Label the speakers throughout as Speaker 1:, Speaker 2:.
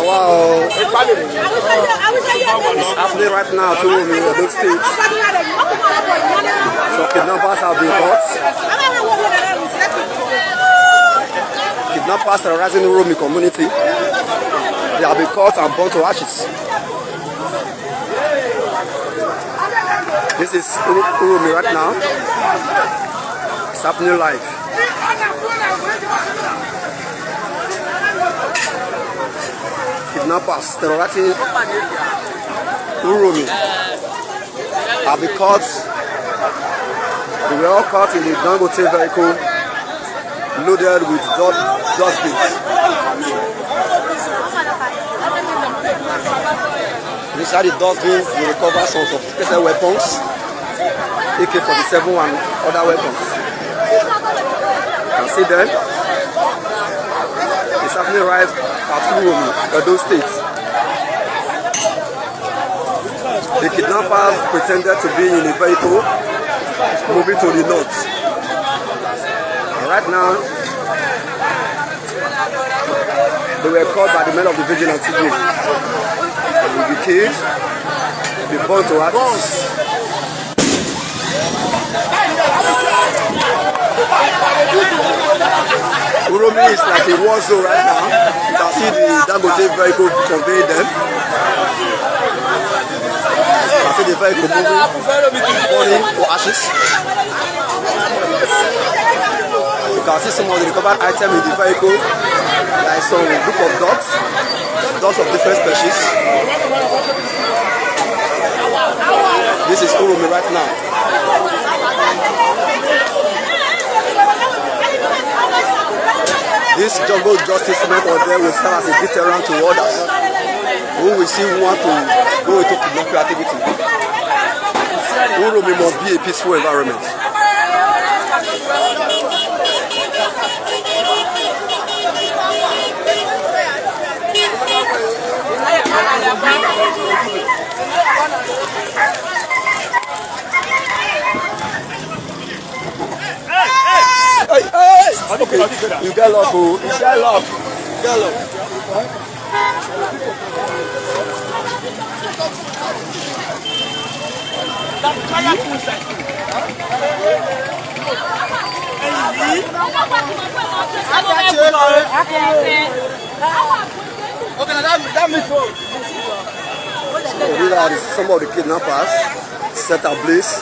Speaker 1: Wow. It's happening right now to Uromi in the States. So kidnappers have been caught. Kidnappers terrorizing the Uromi community. They have been caught and burned to ashes. This is Uromi right now. It's happening live. Kidnappers terrorizing Uromi have been caught. They were all caught in the Dangote vehicle loaded with dustbins. Inside the dustbins, they recover some sophisticated weapons, AK-47 and other weapons. You can see them. It's happening right at Uromi, Edo State. The kidnappers pretended to be in a vehicle moving to the north. And right now, they were caught by the men of the vigilante group. They will be killed, be burned to ashes. Uromi is like a war zone right now. You can see the Dangote vehicle conveying them. You can see the vehicle moving, burning to ashes. You can see some of the recovered items in the vehicle, like some group of dogs of different species. This is Uromi right now. This jungle justice method there will serve as a deterrent to others who will see want to go into kidnapping activity. Uromi must be a peaceful environment. Okay, you get luck, oh. You get luck. You get luck. So these are some of the kidnappers set ablaze.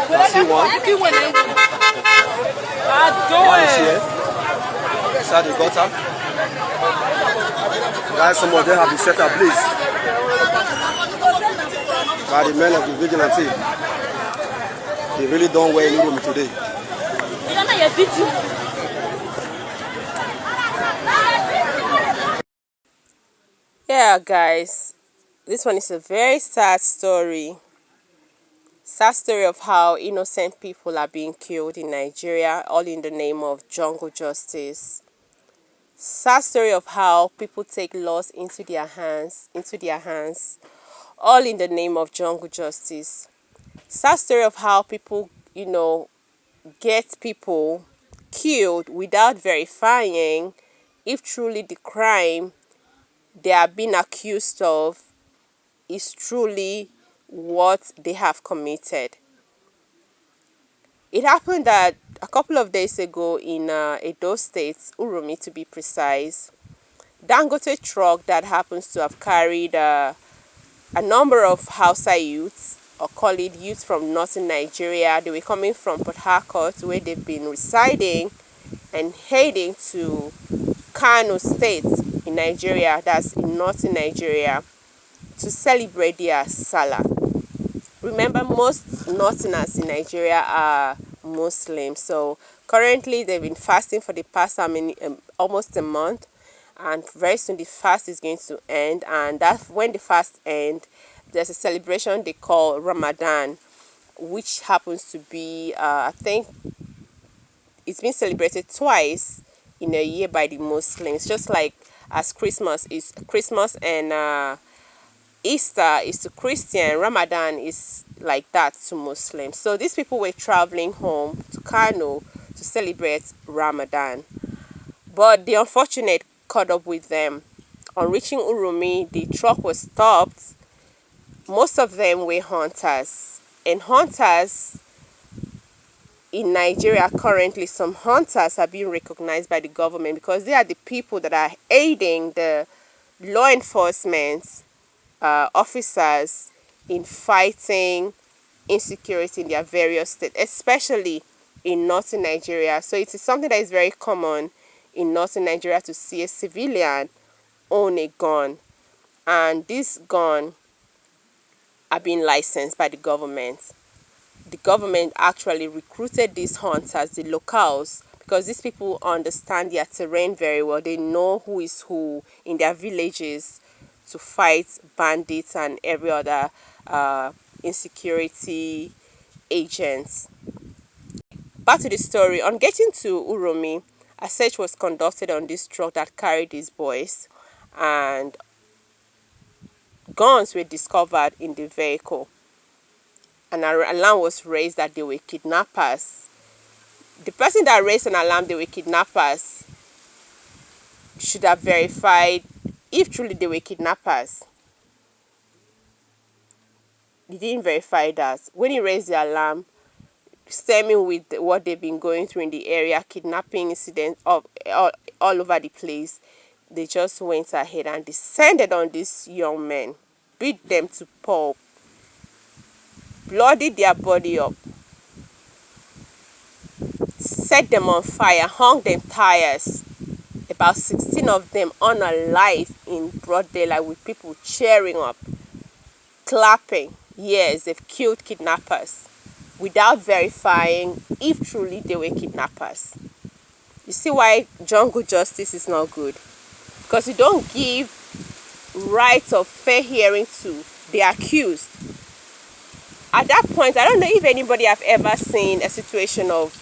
Speaker 1: I see one. One is here. Inside the gutter. Guys, some of them have been set ablaze by the men of the vigilante. They really don't wear any room today.
Speaker 2: Yeah, guys, this one is a very sad story. Sad story of how innocent people are being killed in Nigeria, all in the name of jungle justice. Sad story of how people take laws into their hands, all in the name of jungle justice. Sad story of how people, get people killed without verifying if truly the crime they are being accused of is truly what they have committed. It happened that a couple of days ago in Edo State, Uromi to be precise, Dangote truck that happens to have carried a number of Hausa youths, or call it youths from northern Nigeria. They were coming from Port Harcourt, where they've been residing, and heading to Kano State in Nigeria, that's in northern Nigeria, to celebrate their Salah. Remember, most northerners in Nigeria are Muslims, so currently they've been fasting for the past almost a month, and very soon the fast is going to end. And that's when the fast ends, there's a celebration they call Ramadan, which happens to be I think it's been celebrated twice in a year by the Muslims, just like as Christmas and Easter is to Christian, Ramadan is like that to Muslims. So these people were traveling home to Kano to celebrate Ramadan. But the unfortunate caught up with them. On reaching Uromi, the truck was stopped. Most of them were hunters. And hunters in Nigeria currently, some hunters are being recognized by the government because they are the people that are aiding the law enforcement officers in fighting insecurity in their various states, especially in northern Nigeria. So it is something that is very common in northern Nigeria to see a civilian own a gun, and this gun are being licensed by the government. The government actually recruited these hunters, the locals, because these people understand their terrain very well. They know who is who in their villages to fight bandits and every other insecurity agents. Back to the story. On getting to Uromi, a search was conducted on this truck that carried these boys, and guns were discovered in the vehicle. An alarm was raised that they were kidnappers. The person that raised an alarm they were kidnappers should have verified if truly they were kidnappers. He didn't verify that. When he raised the alarm, stemming with what they've been going through in the area, kidnapping incidents all over the place, they just went ahead and descended on these young men, beat them to pulp, bloodied their body up, set them on fire, hung them tires. About 16 of them unalive in broad daylight with people cheering up, clapping. Yes, they've killed kidnappers without verifying if truly they were kidnappers. You see why jungle justice is not good? Because you don't give right of fair hearing to the accused. At that point, I don't know if anybody have ever seen a situation of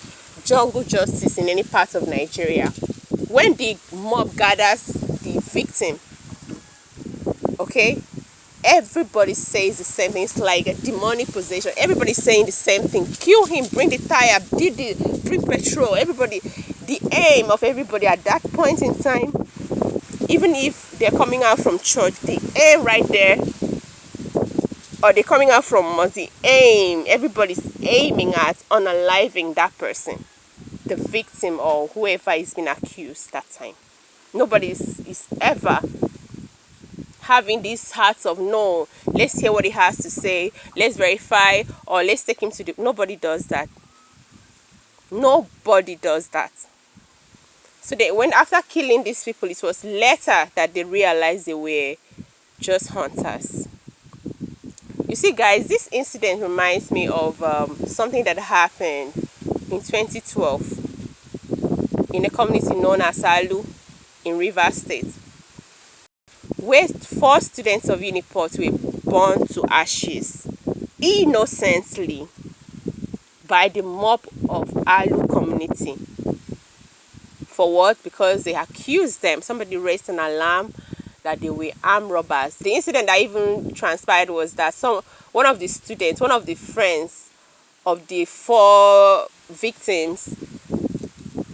Speaker 2: jungle justice in any part of Nigeria. When the mob gathers the victim, okay, everybody says the same thing. It's like a demonic possession. Everybody's saying the same thing. Kill him, bring the tire, bring petrol. Everybody, the aim of everybody at that point in time, even if they're coming out from church, the aim right there, or they're coming out from mosque, the aim, everybody's aiming at unaliving that person, the victim or whoever is being accused that time. Nobody is ever having these hearts of, no, let's hear what he has to say, let's verify, or let's take him to the... Nobody does that. Nobody does that. So they went after killing these people. It was later that they realized they were just hunters. You see, guys, this incident reminds me of something that happened in 2012 in a community known as Alu in Rivers State, where 4 students of Uniport were burned to ashes innocently by the mob of Alu community. For what? Because they accused them. Somebody raised an alarm that they were armed robbers. The incident that even transpired was that one of the friends of the 4 victims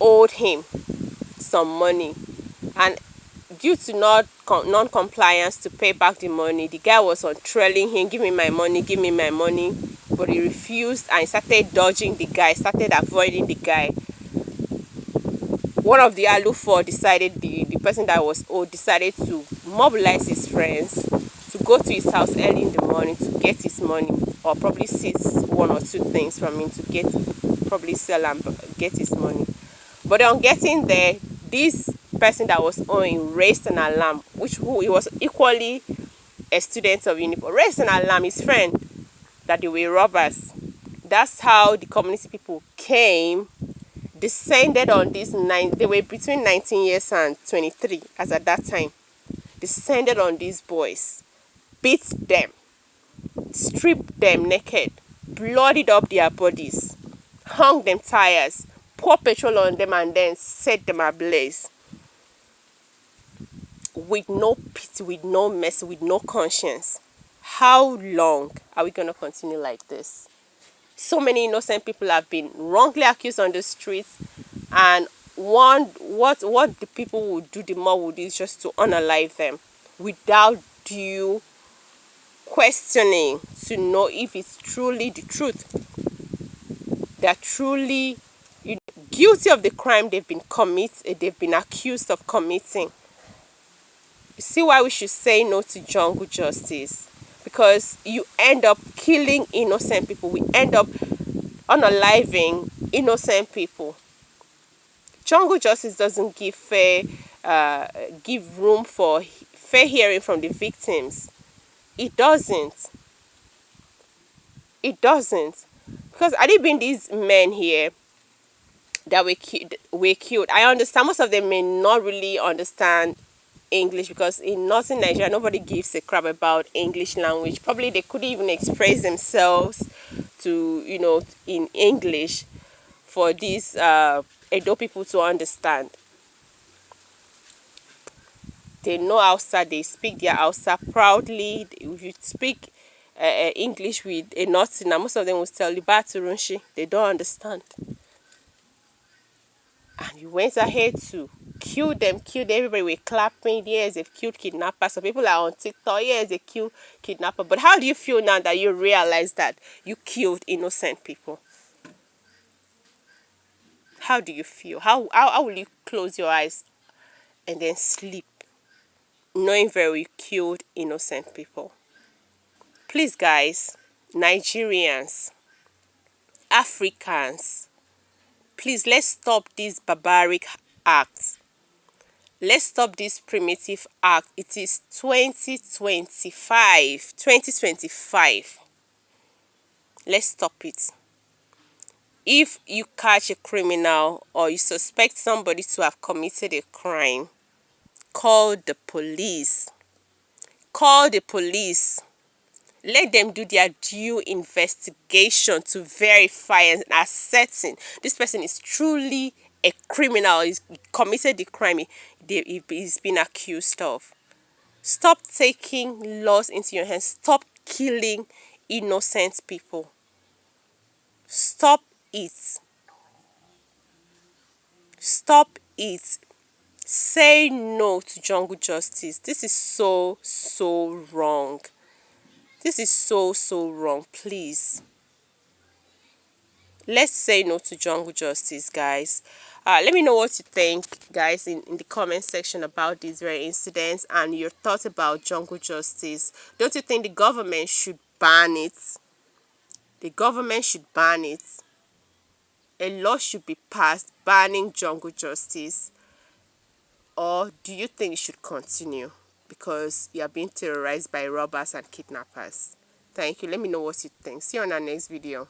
Speaker 2: owed him some money, and due to non-compliance to pay back the money, the guy was on trailing him, give me my money, but he refused and started dodging the guy, started avoiding the guy. One of the Alu 4 decided, the person that was owed decided to mobilize his friends to go to his house early in the morning to get his money, or probably seize 1 or 2 things from him to probably sell and get his money. But on getting there, this person that was owing raised an alarm, he was equally a student of Uniport, raised an alarm, his friend, that they were robbers. That's how the community people came, descended on these 9, they were between 19 years and 23 as at that time, descended on these boys, beat them, stripped them naked, bloodied up their bodies, hung them tires, pour petrol on them and then set them ablaze with no pity, with no mercy, with no conscience. How long are we going to continue like this? So many innocent people have been wrongly accused on the streets, and what the people would do, the mob would do, is just to unalive them without due questioning to know if it's truly the truth. They're truly, guilty of the crime they've been accused of committing. You see why we should say no to jungle justice? Because you end up killing innocent people. We end up unaliving innocent people. Jungle justice doesn't give room for fair hearing from the victims. It doesn't. It doesn't. Because had it been these men here that were killed, I understand most of them may not really understand English, because in northern Nigeria nobody gives a crap about English language. Probably they couldn't even express themselves to in English for these Edo people to understand. They know Hausa, they speak their Hausa proudly. If you speak English with a northerner, most of them will tell you Baturunshi. They don't understand. And you went ahead to kill them. Everybody were clapping. Yes, they've killed kidnappers. So people are on TikTok. Yes, they killed kidnapper. But how do you feel now that you realize that you killed innocent people? How do you feel? How will you close your eyes and then sleep, knowing very well you killed innocent people? Please, guys, Nigerians, Africans, please, let's stop these barbaric acts. Let's stop this primitive act. It is 2025. Let's stop it. If you catch a criminal or you suspect somebody to have committed a crime, call the police. Call the police. Let them do their due investigation to verify and ascertain this person is truly a criminal. He's committed the crime he's been accused of. Stop taking laws into your hands. Stop killing innocent people. Stop it. Stop it. Say no to jungle justice. This is so wrong. This is so wrong. Please, let's say no to jungle justice, guys. Let me know what you think, guys, in the comment section about these very incidents and your thoughts about jungle justice. Don't you think the government should ban it? The government should ban it. A law should be passed banning jungle justice. Or do you think it should continue because you are being terrorized by robbers and kidnappers? Thank you. Let me know what you think. See you on our next video.